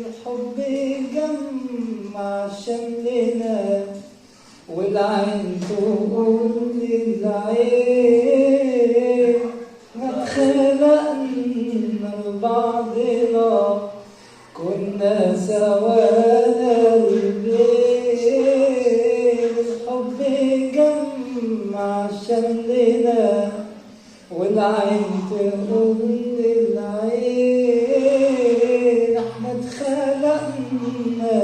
الحب جمع شملنا والعين تقول للعين ما اتخلقنا لبعضنا كنا سوا قلبين الحب جمع شملنا والعين تقول للعين احنا اتخلقنا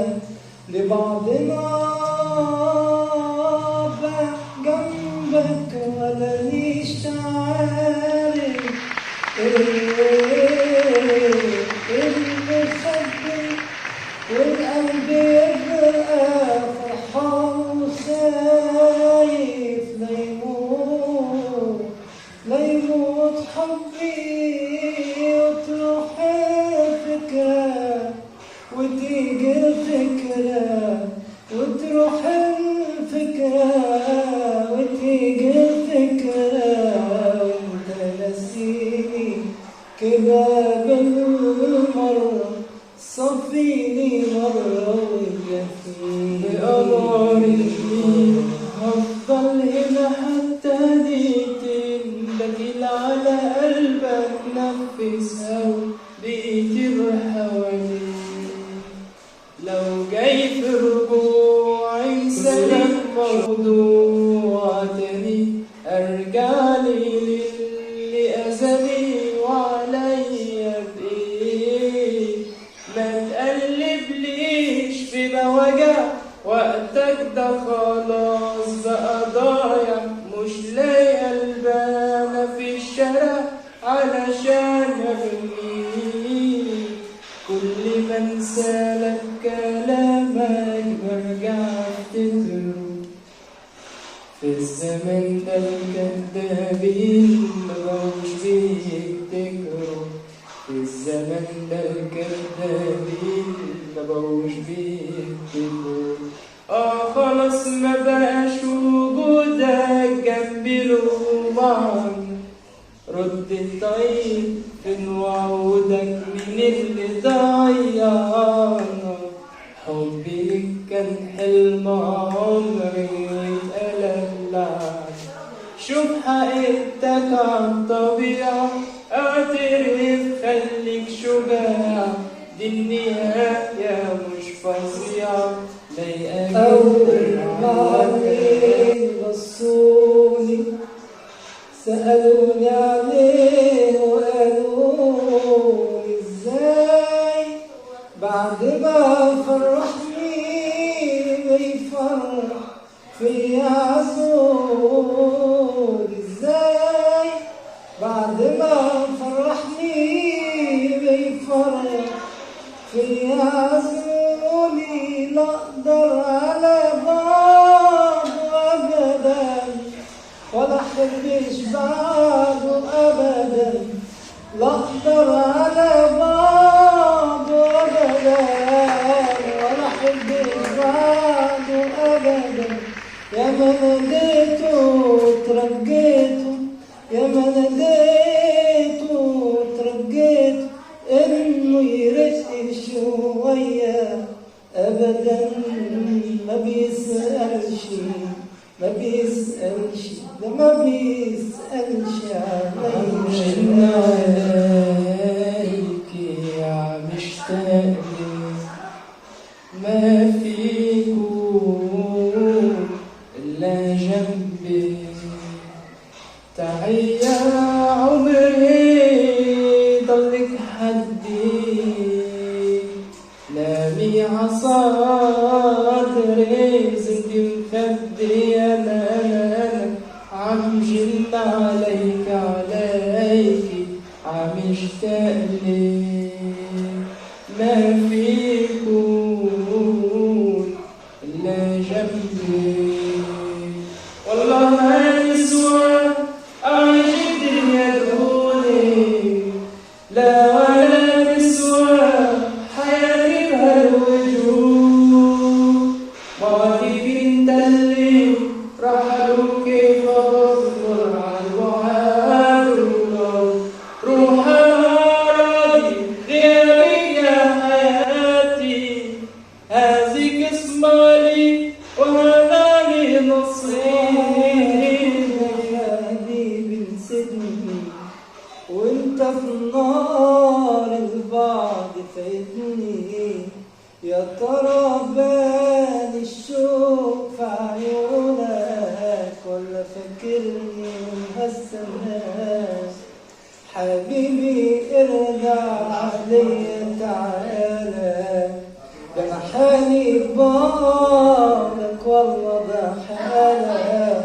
لبعضنا جنبك ولا ليش عارف المخبي والقلب يبقى فرحان وخايف ليموت حبي وتروح الفكرة وتيجي الفكرة وتروح الفكرة وتيجي الفكرة وانت نسيني كده بالمرة صفيني مرة ويكفيني بقمري هفضل هنا حتى دقيقتين بجيل على قلبك نفس هوا بقيتي بحواليك لو جاي في رجوعي سلام موضوع تاني ارجع لي للي اذاني وعليا بايه ما تقلبليش في بوجع وقتك ده خلاص بقى ضايع مش لاقي البانة في الشارع علشان ارميك كل ما انسالك كلامك برجع افتكره في الزمن ده الكدابين مبقوش بيفتكروا في الزمن ده الكدابين مبقوش بيفتكروا خلاص ما بقاش وجودك جنبي له معنى رد طيب فين وعودك مين اللي ضيعنا حبي ليك كان حلم عمري واتقلب لعنة شوف حقيقتك عالطبيعة اعترف خليك شجاع دي النهاية مش فظيعة لايقة أول ما عليه بصوني سألوني عليه وقالوا ازاي بعد ما فرحني بيفرح في عزول ازاي بعد ما فرحني بيفرح في عزولي لا اقدر على بعضه ابدا ولا احبش بعده ابدا لا اقدر على بعضه ابدا ولا احبش بعده ابدا يا ما ناديته وترجيته يا ما ناديته وترجيته انه يرقي شويه ابدا ما بيسألش ده ما بيسألش عمشنا عليكي عمشتاقلي ما فيكو إلا جنبي تحية عمري ضلك حدي لامي عصادري زندي مخدي أنا عمجن عليك عمشتاقلي ما فيكون إلا جنبي والله ما يسوى أعيش الدنيا دوني لا ولا تسوى حياتي بهالوجوه مواقف انت اللي رحلوا كيف اصبر على الوعد حبيبي ارجع علي تعالى، ده انا حالي ببالك والله ده حالة،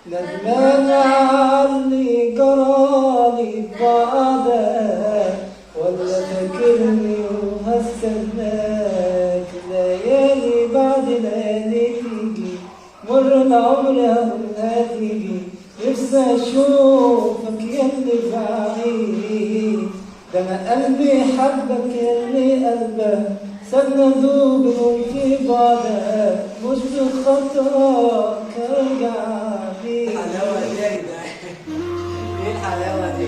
ندمان عاللي جرالي بعدك، ولا فاكرني وهستناك ليالي بعد ليالي تيجي، مر العمر هقولها تيجي، نفسي اشوفك ياللي بعيد، ده انا قلبي حبك ياللي قلبك سابنا دوب في بعدك، مش بخاطرك ارجع بيك. الحلاوة دي يا جدعان، ايه الحلاوة دي؟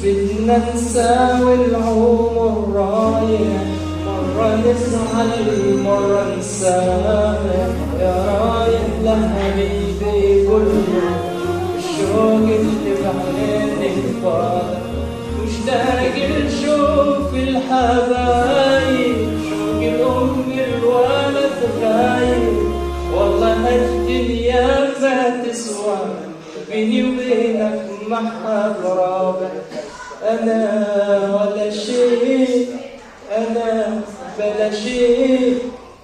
بدنا نساوي العمر رايح، مرة نزعل مرة نسامح، يا رايح لحبيبي كله الشوق اللي بعيني فاضح، مشتاق نشوف الحبايب، شوق الأم الولد غايب، والله هالدنيا ما تسوى بيني وبينك محل رابع، أنا ولا شيء أنا بلا شيء،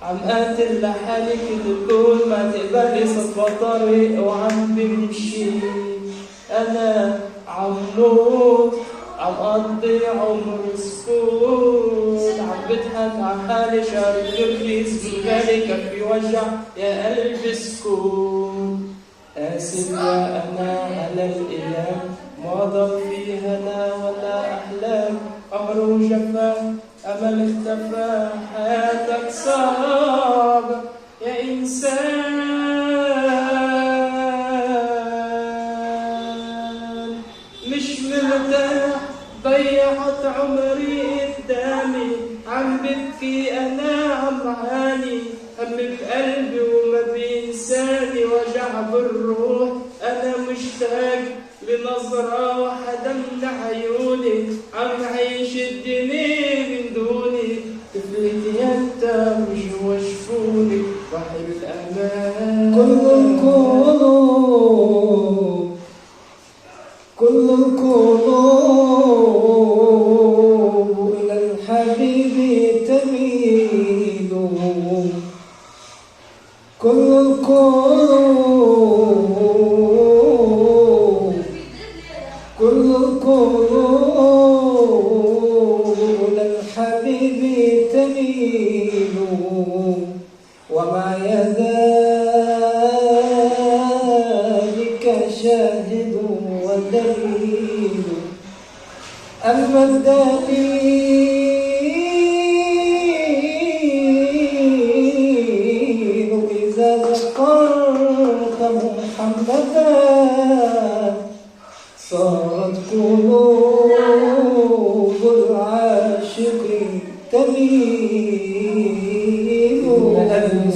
عم قاتل لحالي كل طول ما تقبلي صدفة طريق وعم بمشي، أنا عم نوط عم قضي عمر سكوت، عم بضحك عحالي شارب الرخيص بالغالي كفي وجع يا قلبي سكوت، آسف يا أنا على الإله ما ضل في هنا ولا أحلام، قمر وجفا أمل اختفى، حياتك صعبة يا إنسان، مش مرتاح ضيعت عمري قدامي، عم ببكي أنا عم عاني، هم بقلبي وما بينساني وجع بالروح، أنا مشتاق لنظرة واحدة من عيوني، عم عيش الدنيا من دوني، طفلتي يتم جوا شفوني وحي الأمان، كل القلوب إلى الحبيب تميل، كل القلوب للحبيب تميل، ومع ذلك شاهد ودليل، أما الدليل إذا ذكرت محمدا صارت قلوب العاشقين تميل،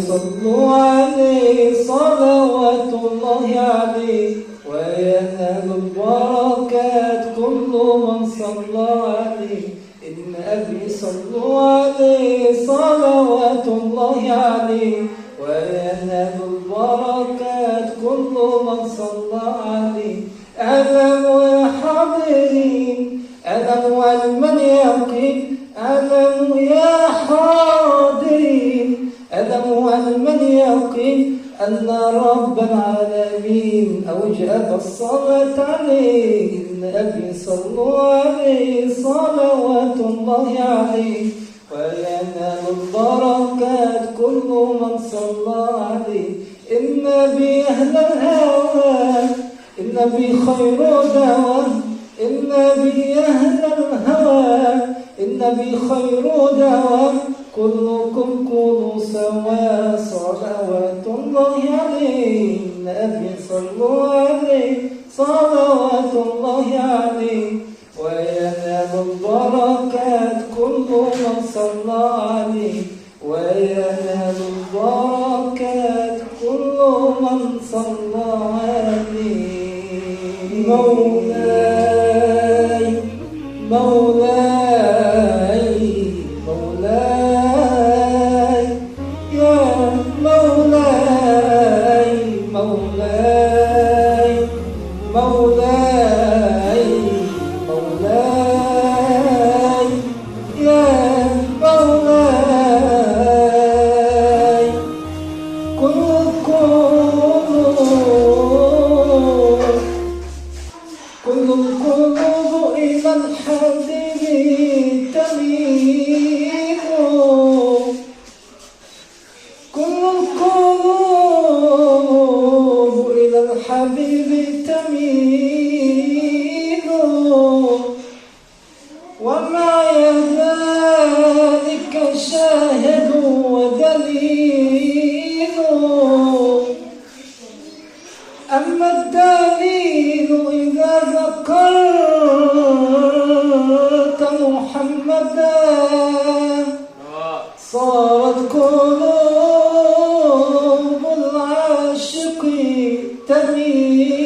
صلوا عليه صلوات الله عليه، وينال البركات كل من صلى عليه، إن أبي صلوا عليه صلوات الله عليه، وينال البركات كل من صلى عليه، أعلموا يا حاضرين أعلموا علم اليقين، أعلموا يا حاضرين أعلموا علم اليقين، أن رب العالمين أوجب الصلاة عليه، إن أبي صلوا عليه صلوات الله عليه، وينال البركات كل من صلى عليه، إن أبي أهل الهوى إن بي خير دواء، إن بي أهل الهوى إن بي خير دواء، كلكم كونوا سوا صلوات الله عليه، إن أبي صلوا عليه صلوات الله عليه، وينال البركات كل من صلى عليه، وينال البركات كل من صلى عليه. مولاي مولاي مولاي يا مولاي مولاي مولاي أما الدليل إذا ذكرت محمدا صارت قلوب العاشق تميل